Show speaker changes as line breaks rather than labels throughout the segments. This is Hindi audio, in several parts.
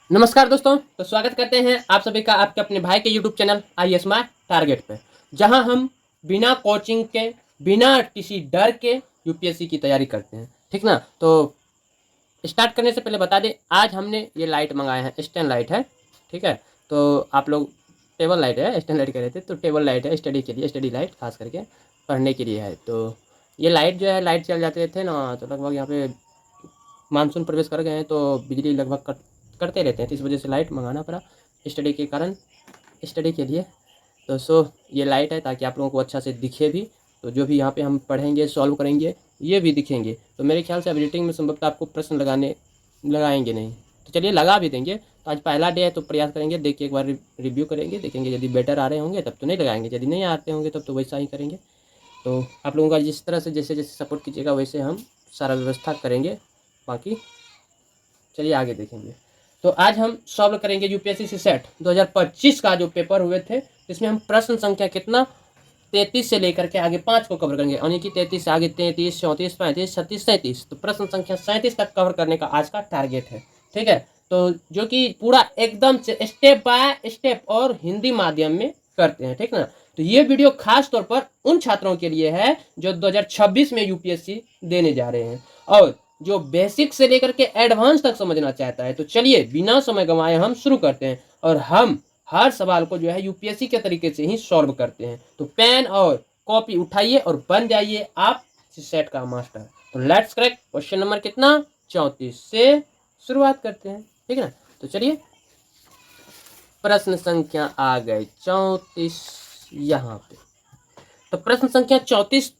नमस्कार दोस्तों। तो स्वागत करते हैं आप सभी का आपके अपने भाई के यूट्यूब चैनल आई स्मार्ट टारगेट पे, जहां हम बिना कोचिंग के, बिना किसी डर के यूपीएससी की तैयारी करते हैं। ठीक ना। तो स्टार्ट करने से पहले बता दें, आज हमने ये लाइट मंगाए हैं, स्टैंड लाइट है। ठीक है। तो आप लोग टेबल लाइट है, स्टैंड लाइट कह रहे थे, तो टेबल लाइट है स्टडी के लिए, स्टडी लाइट खास करके पढ़ने के लिए है। तो ये लाइट जो है, लाइट चल जाते थे ना, तो लगभग यहाँ पे मानसून प्रवेश कर गए हैं तो बिजली लगभग करते रहते हैं, तो इस वजह से लाइट मंगाना पड़ा स्टडी के कारण, स्टडी के लिए। तो ये लाइट है ताकि आप लोगों को अच्छा से दिखे भी, तो जो भी यहाँ पे हम पढ़ेंगे सॉल्व करेंगे ये भी दिखेंगे। तो मेरे ख्याल से अब एडिटिंग में संभवतः आपको प्रश्न लगाएंगे नहीं, तो चलिए लगा भी देंगे। तो आज पहला डे है तो प्रयास करेंगे, देखिए एक बार रिव्यू करेंगे, देखेंगे यदि बेटर आ रहे होंगे तब तो नहीं लगाएंगे, यदि नहीं आते होंगे तब तो वैसा ही करेंगे। तो आप लोगों का जिस तरह से जैसे जैसे सपोर्ट कीजिएगा वैसे हम सारा व्यवस्था करेंगे। बाकी चलिए आगे देखेंगे। तो आज हम सॉल्व करेंगे यूपीएससी सी सेट 2025 का जो पेपर हुए थे, इसमें हम प्रश्न संख्या कितना 33 से लेकर के आगे 5 को कवर करेंगे, यानी कि 33 से आगे 33, 34, 35, 36, 37। तो प्रश्न संख्या 37 तक कवर करने का आज का टारगेट है। ठीक है। तो जो कि पूरा एकदम से स्टेप बाय स्टेप और हिंदी माध्यम में करते हैं। ठीक ना। तो ये वीडियो खास तौर पर उन छात्रों के लिए है जो 2026 में यूपीएससी देने जा रहे हैं और जो बेसिक से लेकर के एडवांस तक समझना चाहता है। तो चलिए बिना समय गंवाए हम शुरू करते हैं और हम हर सवाल को जो है यूपीएससी के तरीके से ही सॉल्व करते हैं। तो पेन और कॉपी उठाइए और बन जाइए आप सेट का मास्टर। तो लेट्स क्रैक क्वेश्चन नंबर कितना 34 से शुरुआत करते हैं। ठीक है ना। तो चलिए प्रश्न संख्या आ गए 34 यहाँ पे। तो प्रश्न संख्या 34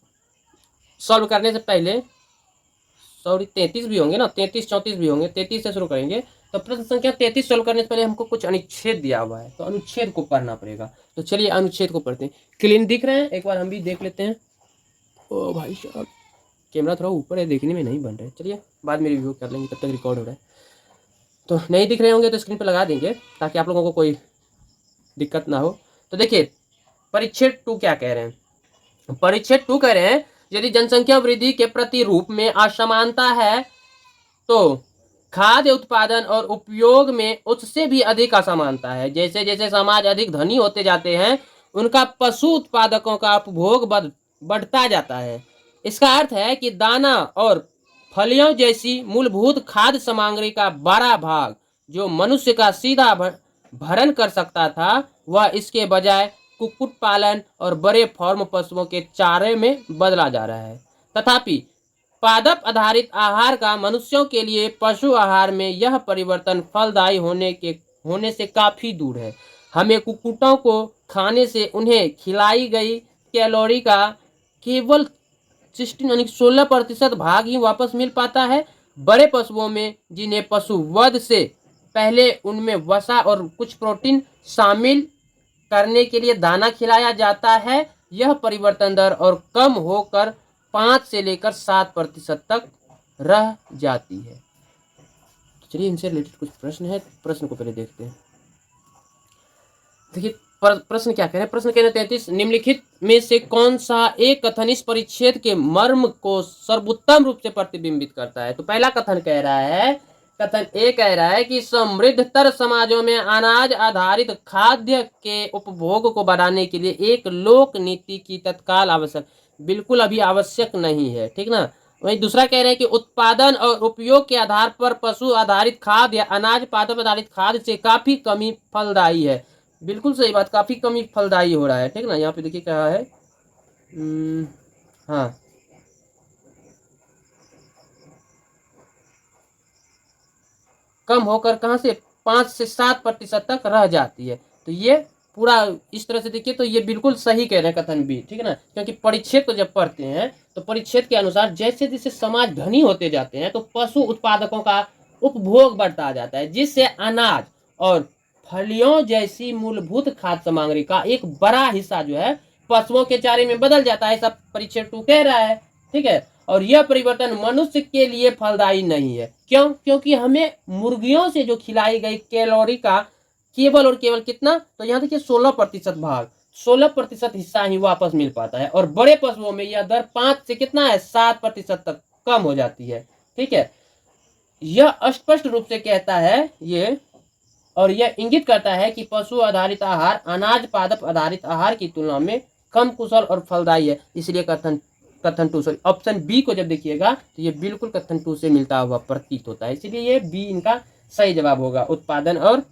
सॉल्व करने से पहले, सॉरी 33 भी होंगे ना, 33 34 भी होंगे, 33 से शुरू करेंगे। तो प्रश्न संख्या 33 सॉल्व करने से पहले हमको कुछ अनुच्छेद दिया हुआ है, तो अनुच्छेद को पढ़ना पड़ेगा। तो चलिए अनुच्छेद को पढ़ते हैं। क्लीन दिख रहे हैं, एक बार हम भी देख लेते हैं। ओ भाई साहब, कैमरा थोड़ा ऊपर है, देखने में नहीं बन रहा है। चलिए बाद में रिव्यू कर लेंगे, तब तक रिकॉर्ड हो रहा है। तो नहीं दिख रहे होंगे तो स्क्रीन पर लगा देंगे ताकि आप लोगों को कोई दिक्कत ना हो। तो देखिए परिच्छेद 2 क्या कह रहे हैं। परिच्छेद 2 कह रहे हैं यदि जनसंख्या वृद्धि के प्रतिरूप में असमानता है तो खाद्य उत्पादन और उपयोग में उससे भी अधिक असमानता है। जैसे जैसे समाज अधिक धनी होते जाते हैं उनका पशु उत्पादकों का उपभोग बढ़ता जाता है। इसका अर्थ है कि दाना और फलियों जैसी मूलभूत खाद्य सामग्री का बड़ा भाग जो मनुष्य का सीधा भरण कर सकता था वह इसके बजाय कुक्कुट पालन और बड़े फार्म पशुओं के चारे में बदला जा रहा है। तथापि पादप आधारित आहार का मनुष्यों के लिए पशु आहार में यह परिवर्तन फलदायी होने से काफी दूर है। हमें कुक्कुटों को खाने से उन्हें खिलाई गई कैलोरी का केवल 16% भाग ही वापस मिल पाता है। बड़े पशुओं में जिन्हें पशु वध से पहले उनमें वसा और कुछ प्रोटीन शामिल करने के लिए दाना खिलाया जाता है, यह परिवर्तन दर और कम होकर 5 से लेकर 7% तक रह जाती है। तो चलिए इनसे रिलेटेड कुछ प्रश्न है, प्रश्न को पहले देखते हैं। देखिए प्रश्न क्या कह रहे हैं। प्रश्न कह रहे हैं 33 निम्नलिखित में से कौन सा एक कथन इस परिच्छेद के मर्म को सर्वोत्तम रूप से प्रतिबिंबित करता है। तो पहला कथन कह रहा है, कथन ए कह रहा है कि समृद्धतर समाजों में अनाज आधारित खाद्य के उपभोग को बढ़ाने के लिए एक लोक नीति की तत्काल आवश्यक, बिल्कुल अभी आवश्यक नहीं है। ठीक ना। वहीं दूसरा कह रहे हैं कि उत्पादन और उपयोग के आधार पर पशु आधारित खाद्य या अनाज पादप आधारित खाद्य से काफी कमी फलदायी है। बिल्कुल सही बात, काफी कमी फलदायी हो रहा है। ठीक ना। यहाँ पे देखिए क्या है, हाँ कम होकर कहाँ से 5 से 7% तक रह जाती है। तो ये पूरा इस तरह से देखिए तो ये बिल्कुल सही कह रहे हैं कथन भी। ठीक है ना। क्योंकि परिच्छेद को जब पढ़ते हैं तो परिच्छेद के अनुसार जैसे जैसे समाज धनी होते जाते हैं तो पशु उत्पादकों का उपभोग बढ़ता जाता है, जिससे अनाज और फलियों जैसी मूलभूत खाद्य सामग्री का एक बड़ा हिस्सा जो है पशुओं के चारे में बदल जाता है। सब परिच्छेद 2 कह रहा है। ठीक है। और यह परिवर्तन मनुष्य के लिए फलदायी नहीं है। क्यों? क्योंकि हमें मुर्गियों से जो खिलाई गई कैलोरी का केवल और केवल कितना, तो यहाँ देखिए 16% भाग, 16% हिस्सा ही वापस मिल पाता है और बड़े पशुओं में यह दर 5 से कितना है 7% तक कम हो जाती है। ठीक है। यह स्पष्ट रूप से कहता है ये और यह इंगित करता है कि पशु आधारित आहार अनाज पादप आधारित आहार की तुलना में कम कुशल और फलदायी है, इसलिए कथन टू सॉरी ऑप्शन बी को जब देखिएगा तो ये बिल्कुल कथन टू से मिलता हुआ प्रतीत होता है, इसलिए ये बी इनका सही जवाब होगा। उत्पादन और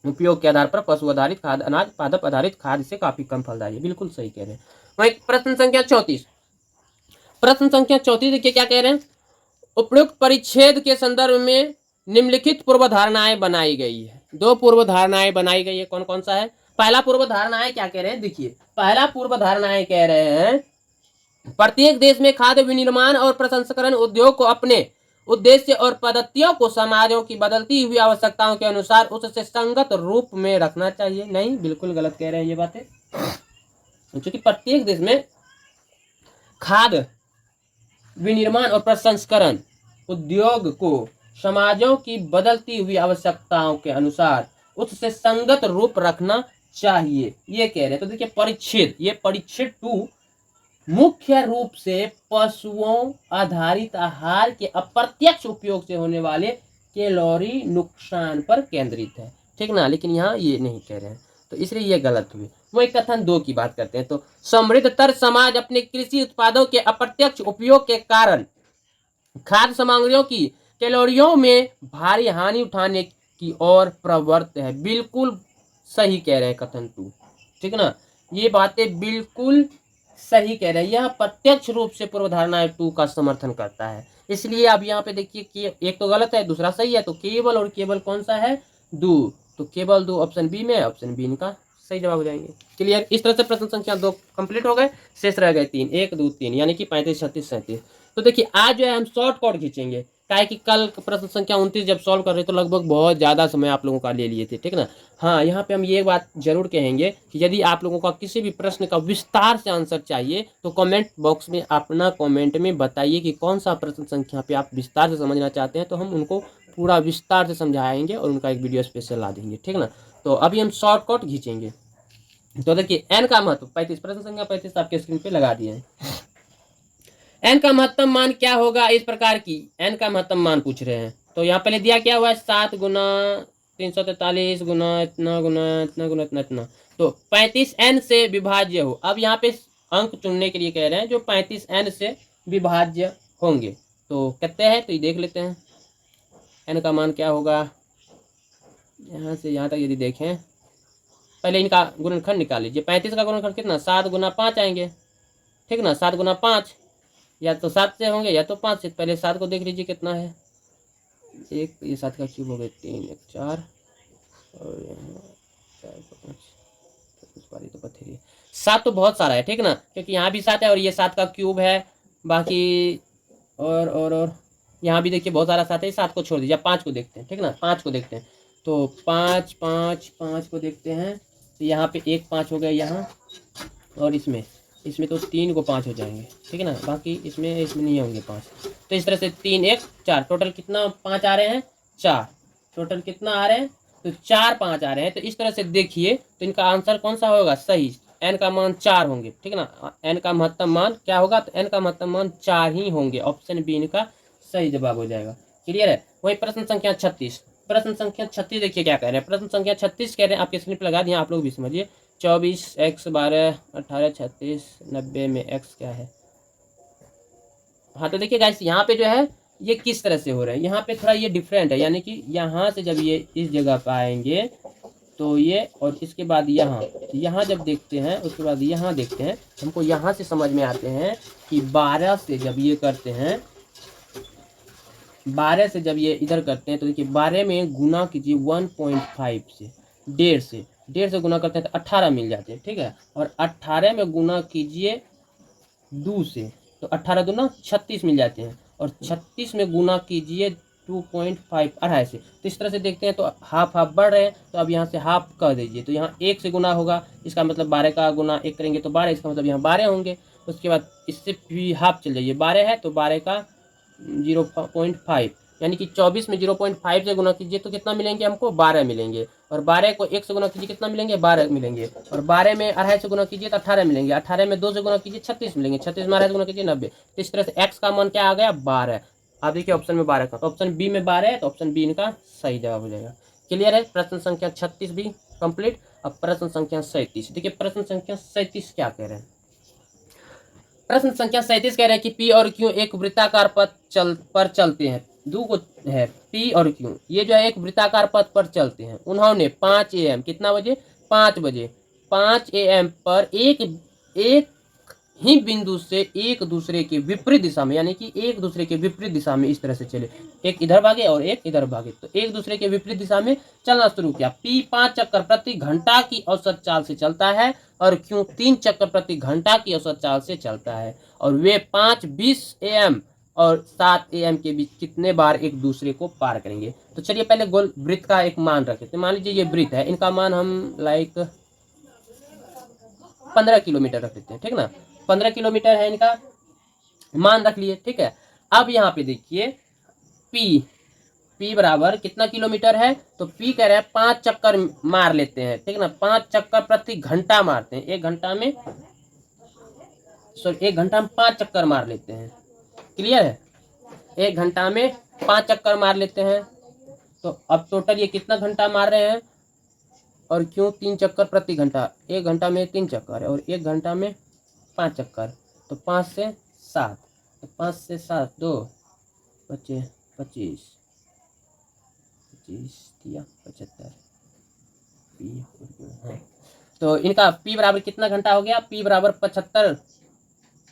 उपयोग के आधार पर पशु आधारित खाद्य अनाज पादप आधारित खाद्य से काफी कम फलदायी है, बिल्कुल सही कह रहे हैं। वही प्रश्न संख्या 34, प्रश्न संख्या 34 देखिए क्या कह रहे हैं। उपयुक्त परिच्छेद के संदर्भ में निम्नलिखित पूर्व धारणाएं बनाई गई है। दो पूर्व धारणाएं बनाई गई है, कौन कौन सा है। पहला पूर्व धारणाएं क्या कह रहे हैं, देखिए पहला पूर्व धारणाएं कह रहे हैं प्रत्येक देश में खाद्य विनिर्माण और प्रसंस्करण उद्योग को अपने उद्देश्य और पद्धतियों को समाजों की बदलती हुई आवश्यकताओं के अनुसार उससे संगत रूप में रखना चाहिए। नहीं, बिल्कुल गलत कह रहे हैं ये बातें, क्योंकि प्रत्येक देश में खाद्य विनिर्माण और प्रसंस्करण उद्योग को समाजों की बदलती हुई आवश्यकताओं के अनुसार उससे संगत रूप रखना चाहिए, ये कह रहे हैं। तो देखिए परिच्छेद, ये परिच्छेद 2 मुख्य रूप से पशुओं आधारित आहार के अप्रत्यक्ष उपयोग से होने वाले कैलोरी नुकसान पर केंद्रित है, ठीक ना, लेकिन यहाँ ये नहीं कह रहे हैं, तो इसलिए ये गलत हुई। वही कथन 2 की बात करते हैं। तो समृद्धतर समाज अपने कृषि उत्पादों के अप्रत्यक्ष उपयोग के कारण खाद्य सामग्रियों की कैलोरियों में भारी हानि उठाने की ओर प्रवृत्त है, बिल्कुल सही कह रहे हैं कथन 2, ठीक ना, ये बातें बिल्कुल सही कह रहे हैं। यह प्रत्यक्ष रूप से पूर्व धारणा 2 का समर्थन करता है, इसलिए अब यहाँ पे देखिए कि एक तो गलत है दूसरा सही है, तो केवल और केवल कौन सा है 2, तो केवल 2 ऑप्शन बी में, ऑप्शन बी इनका सही जवाब हो जाएंगे। क्लियर। इस तरह से प्रश्न संख्या 2 कंप्लीट हो गए, शेष रह गए 3, 1 2 3 यानी कि 35 36 37। तो देखिए आज जो है हम शॉर्टकट खींचेंगे, क्या है कि कल प्रश्न संख्या 29 जब सॉल्व कर रहे तो लगभग बहुत ज़्यादा समय आप लोगों का ले लिए थे, ठीक ना। हाँ, यहाँ पे हम ये बात जरूर कहेंगे कि यदि आप लोगों का किसी भी प्रश्न का विस्तार से आंसर चाहिए तो कमेंट बॉक्स में अपना कमेंट में बताइए कि कौन सा प्रश्न संख्या पे आप विस्तार से समझना चाहते हैं, तो हम उनको पूरा विस्तार से समझाएंगे और उनका एक वीडियो स्पेशल ला देंगे, ठीक ना। तो अभी हम शॉर्टकट खींचेंगे। तो देखिए एन का महत्व 35, प्रश्न संख्या 35 आपके स्क्रीन पे लगा दिए हैं। एन का महत्तम मान क्या होगा, इस प्रकार की एन का महत्तम मान पूछ रहे हैं। तो यहाँ पहले दिया क्या हुआ है 7 गुना 343 गुना इतना गुना इतना गुना इतना इतना, तो 35 एन से विभाज्य हो। अब यहाँ पे अंक चुनने के लिए कह रहे हैं जो 35 एन से विभाज्य होंगे, तो कहते हैं, तो ये देख लेते हैं एन का मान क्या होगा। यहाँ से यहाँ तक यदि देखें, पहले इनका गुणनखंड निकाल लीजिए। 35 का गुणनखंड कितना 7 गुना 5 आएंगे, ठीक ना, 7 गुना 5 या तो 7 से होंगे या तो 5 से। पहले 7 को देख लीजिए कितना है, एक, ये 7 का क्यूब हो गया 3 1 4 और यहाँ 4 5 तो पथेरी 7 तो बहुत सारा है, ठीक ना, क्योंकि यहाँ भी 7 है और ये 7 का क्यूब है, बाकी और यहाँ भी देखिए बहुत सारा 7 है। 7 को छोड़ दीजिए, 5 को देखते हैं, ठीक ना, 5 को देखते हैं। तो 5 5 5 को देखते हैं, तो यहाँ पे 1 5 हो गया यहाँ, और इसमें तो 3 को 5 हो जाएंगे, ठीक है ना, बाकी इसमें नहीं होंगे 5। तो इस तरह से 3 1 4, टोटल कितना 5 आ रहे हैं 4, टोटल कितना आ रहे हैं तो 4 5 आ रहे हैं। तो इस तरह से देखिए तो इनका आंसर कौन सा होगा सही, एन का मान 4 होंगे, ठीक है ना। एन का महत्तम मान क्या होगा, तो एन का महत्तम मान 4 ही होंगे, ऑप्शन बी इनका सही जवाब हो जाएगा। क्लियर है। वही प्रश्न संख्या 36, प्रश्न संख्या 36 देखिए क्या कह रहे हैं। प्रश्न संख्या 36 कह रहे हैं, आपके स्क्रीन पर लगा दिए, आप लोग भी समझिए। 24 x 12 18 36 90 में x क्या है। हाँ तो देखिए गाइस यहाँ पे जो है ये किस तरह से हो रहा है, यहाँ पे थोड़ा ये डिफरेंट है, यानी कि यहाँ से जब ये इस जगह पर आएंगे तो ये, और इसके बाद यहाँ जब देखते हैं उसके बाद यहाँ देखते हैं, हमको यहाँ से समझ में आते हैं कि 12 से जब ये करते हैं, 12 से जब ये इधर करते हैं तो देखिए 12 में गुना कीजिए 1.5 से, 1.5 से गुना करते हैं तो 18 मिल जाते हैं, ठीक है। और 18 में गुना कीजिए 2 से, तो 18 दूना 36 मिल जाते हैं, और 36 में गुना कीजिए 2.5 अढ़ाई से। तो इस तरह से देखते हैं तो हाफ हाफ बढ़ रहे हैं, तो अब यहाँ से हाफ कर दीजिए, तो यहाँ 1 से गुना होगा, इसका मतलब 12 का गुना 1 करेंगे तो 12, इसका मतलब यहाँ 12 होंगे। उसके बाद इससे भी हाफ चल जाइए, 12 है तो 12 का 0.5, यानी कि 24 में 0.5 से गुना कीजिए तो कितना मिलेंगे हमको 12 मिलेंगे, और 12 को 1 से गुना कीजिए कितना मिलेंगे 12 मिलेंगे, और 12 में अढ़ाई से गुना कीजिए तो 18 मिलेंगे, 18 में 2 से गुना कीजिए 36 मिलेंगे, 36 में अढ़ाई से गुना कीजिए 90। तो इस तरह से x का मान क्या आ गया 12। आप देखिए ऑप्शन में 12 का, तो ऑप्शन बी में 12 है, तो ऑप्शन बी इनका सही जवाब हो जाएगा। क्लियर है? प्रश्न संख्या 36 भी कंप्लीट। अब प्रश्न संख्या 37 देखिए, प्रश्न संख्या 37 क्या कह रहे हैं? प्रश्न संख्या 37 कह रहे हैं कि पी और क्यू एक वृत्ताकार पथ पर चलते हैं। दो को है पी और क्यू, ये जो है एक वृत्ताकार पथ पर चलते हैं। उन्होंने 5 AM कितना बजे? 5 बजे 5 AM पर एक एक ही बिंदु से एक दूसरे के विपरीत दिशा में, यानी कि एक दूसरे के विपरीत दिशा में इस तरह से चले, एक इधर भागे और एक इधर भागे, तो एक दूसरे के विपरीत दिशा में चलना शुरू किया। पी 5 चक्कर प्रति घंटा की औसत चाल से चलता है और क्यू 3 चक्कर प्रति घंटा की औसत चाल से चलता है, और वे 5:20 AM और 7 AM के बीच कितने बार एक दूसरे को पार करेंगे? तो चलिए पहले गोल वृत्त का एक मान रख लेते हैं। मान लीजिए ये वृत्त है, इनका मान हम लाइक 15 किलोमीटर रख लेते हैं, ठीक ना? 15 किलोमीटर है इनका मान रख लिए, ठीक है। अब यहाँ पे देखिए P बराबर कितना किलोमीटर है? तो P कह रहे हैं 5 चक्कर मार लेते हैं, ठीक ना? 5 चक्कर प्रति घंटा मारते हैं, एक घंटा में 5 चक्कर मार लेते हैं। क्लियर है? एक घंटा में 5 चक्कर मार लेते हैं। तो अब टोटल ये कितना घंटा मार रहे हैं? और क्यों 3 चक्कर प्रति घंटा, एक घंटा में 3 चक्कर है और एक घंटा में 5 चक्कर, तो 5 से 7, तो 5 से 7 2 बचे 25 दिया 75 हाँ। तो इनका P बराबर कितना घंटा हो गया? P बराबर 75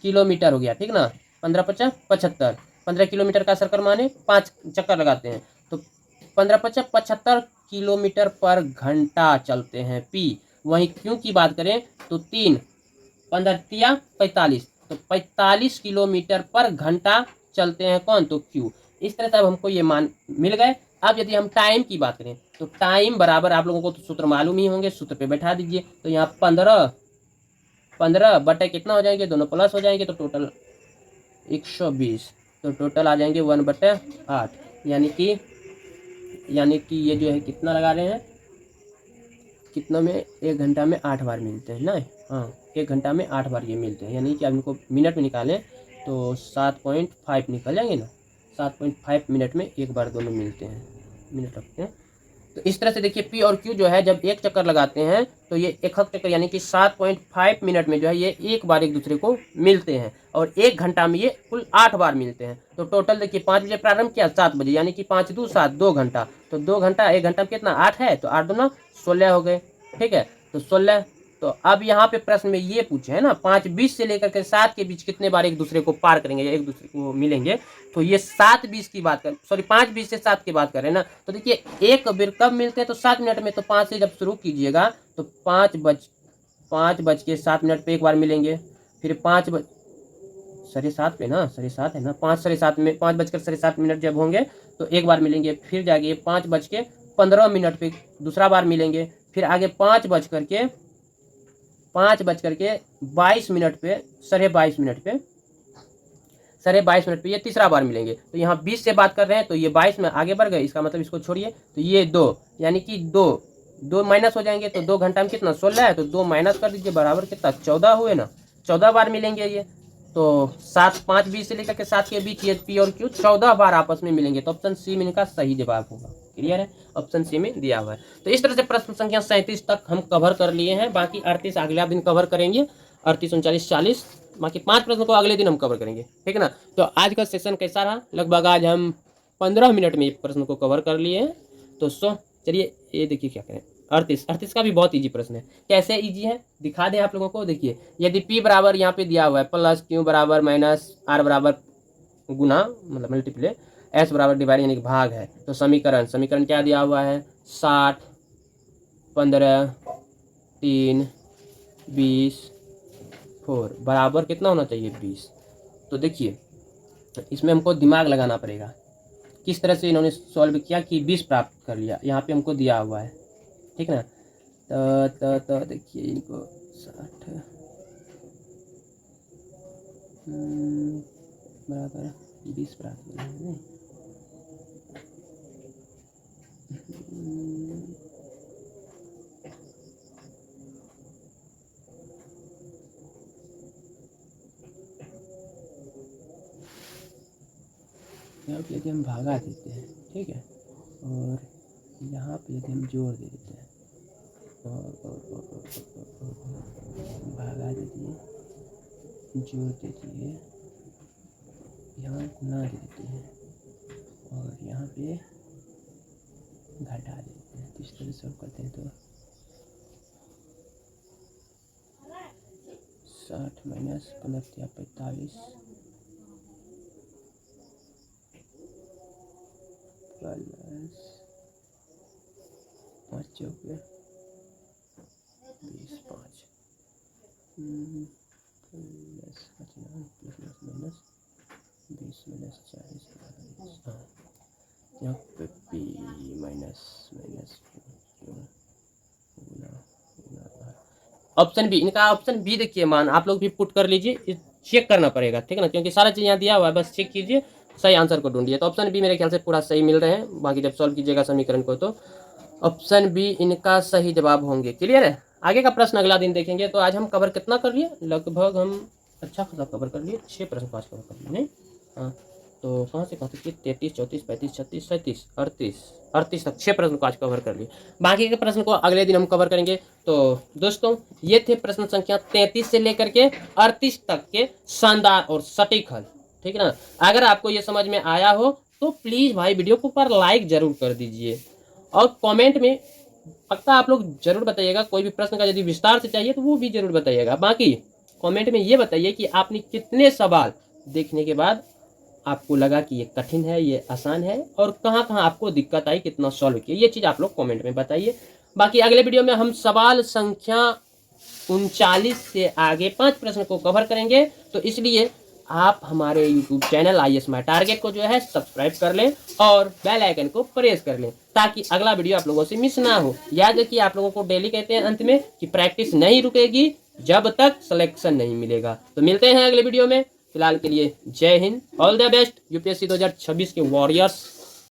किलोमीटर हो गया, ठीक ना? 15 50 75, 15 किलोमीटर का सर्कल माने 5 चक्कर लगाते हैं, तो 15 50 75 किलोमीटर पर घंटा चलते हैं P। वहीं क्यू की बात करें तो 3 15 तिया 45, तो 45 किलोमीटर पर घंटा चलते हैं कौन? तो क्यू। इस तरह से अब हमको ये मान मिल गए। अब यदि हम टाइम की बात करें तो टाइम बराबर, आप लोगों को तो सूत्र मालूम ही होंगे, सूत्र पे बैठा दीजिए। तो यहाँ 15 बटे कितना हो जाएंगे? दोनों प्लस हो जाएंगे, तो टोटल 120, तो टोटल आ जाएंगे 1/8, यानी कि ये जो है कितना लगा रहे हैं, कितना में? एक घंटा में 8 बार मिलते हैं ना? हाँ, एक घंटा में 8 बार ये मिलते हैं, यानी कि आप इनको मिनट में निकालें तो 7.5 निकल जाएंगे ना? 7.5 मिनट में एक बार दोनों मिलते हैं, मिनट रखते हैं। तो इस तरह से देखिए P और Q जो है जब एक चक्कर लगाते हैं तो ये एक चक्कर यानी कि 7.5 मिनट में जो है ये एक बार एक दूसरे को मिलते हैं, और एक घंटा में ये कुल 8 बार मिलते हैं। तो टोटल देखिए 5 बजे प्रारंभ किया, 7 बजे, यानी कि 5 2 7 2 घंटा, तो 2 घंटा, एक घंटा में कितना? 8 है, तो 8 दूना 16 हो गए, ठीक है? तो 16। तो अब यहाँ पे प्रश्न में ये पूछे है ना, 5:20 से लेकर के 7 के बीच कितने बार एक दूसरे को पार करेंगे या एक दूसरे को मिलेंगे? तो ये 7:20 की बात कर, सॉरी 5:20 से 7 की बात कर रहे हैं ना। तो देखिए एक बेर कब मिलते हैं? तो 7 मिनट में। तो 5 से जब शुरू कीजिएगा तो 5:07 पे एक बार मिलेंगे, फिर 5:07 पे ना, 7:07 है ना, 5:07 में 5:07 जब होंगे तो एक बार मिलेंगे, फिर जाके 5:15 पे दूसरा बार मिलेंगे, फिर आगे 5:22 पे 22:30 पे ये तीसरा बार मिलेंगे। तो यहाँ 20 से बात कर रहे हैं तो ये 22 में आगे बढ़ गए, इसका मतलब इसको छोड़िए, तो ये 2, यानी कि 2 माइनस हो जाएंगे, तो 2 घंटा में कितना? 16 है, तो 2 माइनस कर दीजिए, बराबर कितना? 14 हुए ना? 14 बार मिलेंगे ये। तो 5:20 से लेकर के 7 के बीच ये P और Q 14 बार आपस में मिलेंगे। तो ऑप्शन सी में इनका सही जवाब होगा। क्लियर है? ऑप्शन सी में दिया हुआ है। तो इस तरह से प्रश्न संख्या 37 तक हम कवर कर लिए हैं, बाकी 38 अगले दिन कवर करेंगे, 38 39 40, बाकी 5 प्रश्न को अगले दिन हम कवर करेंगे, ठीक है ना? तो आज का सेशन कैसा रहा? लगभग आज हम 15 मिनट में प्रश्न को कवर कर लिए हैं। तो चलिए ये देखिए क्या करें, 38 का भी बहुत इजी प्रश्न है। कैसे इजी है दिखा दें आप लोगों को। देखिए यदि P बराबर यहाँ पे दिया हुआ है प्लस Q बराबर माइनस R बराबर गुना, मतलब मल्टीप्ले, S बराबर डिवाइड यानी कि भाग है, तो समीकरण क्या दिया हुआ है? 60 15 3 20 4 बराबर कितना होना चाहिए? 20। तो देखिए इसमें हमको दिमाग लगाना पड़ेगा, किस तरह से इन्होंने सॉल्व किया कि 20 प्राप्त कर लिया। यहाँ पे हमको दिया हुआ है, ठीक ना? तो देखिए इनको 60 बराबर 20 प्राप्त करना है। यदि हम भागा देते हैं, ठीक है, और यहाँ पे यदि हम जोड़ दे देते हैं और भागा दे दिए, जोड़ दे दिए, यहाँ गुना दे देते हैं और यहाँ पे घटा देते हैं। तो इस तरह से करते हैं तो 60 माइनस 15 45 प्लस 5 चौके 20 5 प्लस 59 प्लस माइनस 20 माइनस 40 हाँ यहाँ पे पी माइनस ऑप्शन बी, इनका ऑप्शन बी देखिए मान आप लोग भी पुट कर लीजिए, चेक करना पड़ेगा ठीक है ना, क्योंकि सारा चीज़ यहाँ दिया हुआ है, बस चेक कीजिए, सही आंसर को ढूंढिए। तो ऑप्शन बी मेरे ख्याल से पूरा सही मिल रहे हैं, बाकी जब सॉल्व कीजिएगा समीकरण को तो ऑप्शन बी इनका सही जवाब होंगे। क्लियर है। आगे का प्रश्न अगला दिन देखेंगे। तो आज हम कवर कितना कर लिए, लगभग हम अच्छा खासा कवर कर लिए, 6 प्रश्न आज कवर कर लिए नहीं। हाँ तो कहाँ से 33 34 35 36 37 38 तक 6 प्रश्न को आज कवर कर लिए। बाकी के प्रश्न को अगले दिन हम कवर करेंगे। तो दोस्तों ये थे प्रश्न संख्या 33 से लेकर के 38 तक के शानदार और सटीक हल, ठीक है ना। अगर आपको ये समझ में आया हो तो प्लीज़ भाई वीडियो को ऊपर लाइक जरूर कर दीजिए और कमेंट में पक्का आप लोग जरूर बताइएगा, कोई भी प्रश्न का यदि विस्तार से चाहिए तो वो भी जरूर बताइएगा। बाकी कमेंट में ये बताइए कि आपने कितने सवाल देखने के बाद आपको लगा कि ये कठिन है, ये आसान है, और कहाँ कहाँ आपको दिक्कत आई, कितना सॉल्व किया, ये चीज़ आप लोग कमेंट में बताइए। बाकी अगले वीडियो में हम सवाल संख्या 39 से आगे 5 प्रश्न को कवर करेंगे। तो इसलिए आप हमारे YouTube channel IAS my target को जो है सब्सक्राइब कर लें और बेल आइकन को प्रेस कर लें ताकि अगला वीडियो आप लोगों से मिस ना हो। याद रखिए आप लोगों को डेली कहते हैं अंत में कि प्रैक्टिस नहीं रुकेगी जब तक सिलेक्शन नहीं मिलेगा। तो मिलते हैं अगले वीडियो में। फिलहाल के लिए जय Hind, all the best UPSC 2026 के वॉरियर्स।